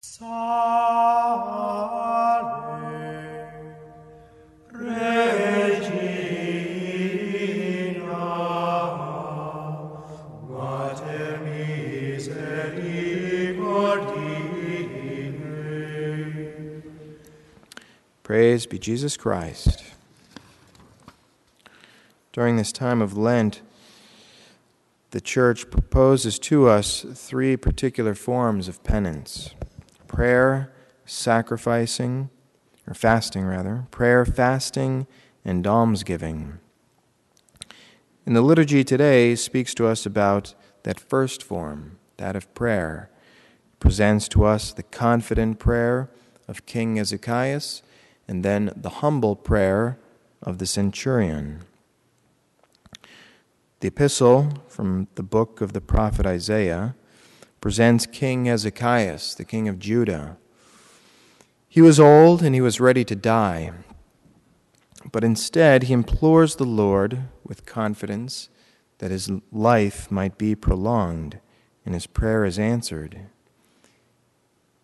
Salve, Regina, Mater misericordiae. Praise be Jesus Christ. During this time of Lent, the Church proposes to us three particular forms of penance: prayer, fasting, prayer, fasting, and almsgiving. And the liturgy today speaks to us about that first form, that of prayer. It presents to us the confident prayer of King Hezekiah, and then the humble prayer of the centurion. The epistle from the book of the prophet Isaiah presents King Hezekiah, the king of Judah. He was old and he was ready to die, but instead he implores the Lord with confidence that his life might be prolonged, and his prayer is answered.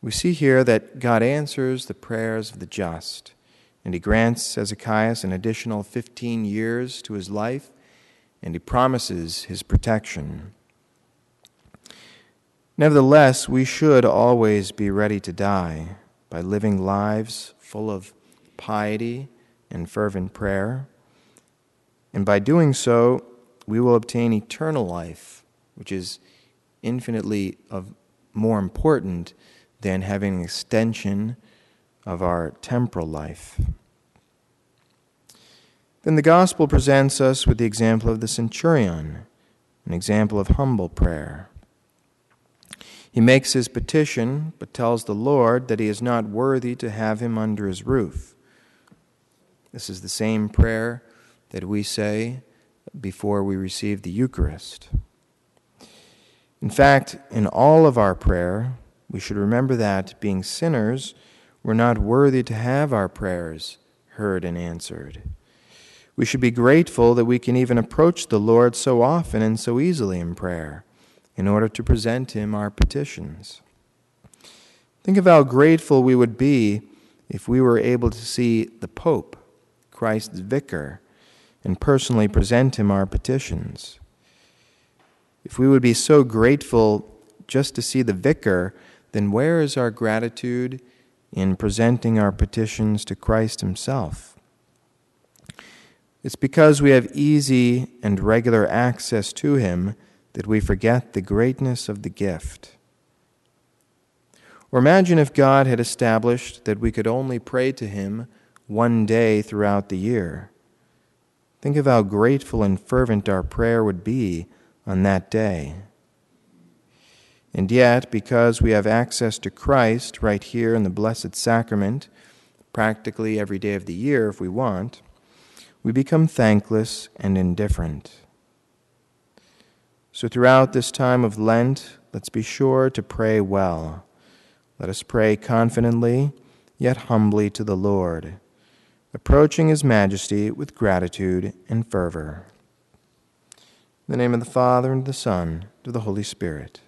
We see here that God answers the prayers of the just, and he grants Hezekiah an additional 15 years to his life, and he promises his protection. Nevertheless, we should always be ready to die by living lives full of piety and fervent prayer. And by doing so, we will obtain eternal life, which is infinitely more important than having an extension of our temporal life. Then the Gospel presents us with the example of the centurion, an example of humble prayer. He makes his petition, but tells the Lord that he is not worthy to have him under his roof. This is the same prayer that we say before we receive the Eucharist. In fact, in all of our prayer, we should remember that, being sinners, we're not worthy to have our prayers heard and answered. We should be grateful that we can even approach the Lord so often and so easily in prayer in order to present him our petitions. Think of how grateful we would be if we were able to see the Pope, Christ's vicar, and personally present him our petitions. If we would be so grateful just to see the vicar, then where is our gratitude in presenting our petitions to Christ himself? It's because we have easy and regular access to him that we forget the greatness of the gift. Or imagine if God had established that we could only pray to him one day throughout the year. Think of how grateful and fervent our prayer would be on that day. And yet, because we have access to Christ right here in the Blessed Sacrament, practically every day of the year if we want, we become thankless and indifferent. So throughout this time of Lent, let's be sure to pray well. Let us pray confidently, yet humbly to the Lord, approaching his majesty with gratitude and fervor. In the name of the Father, and of the Son, and of the Holy Spirit.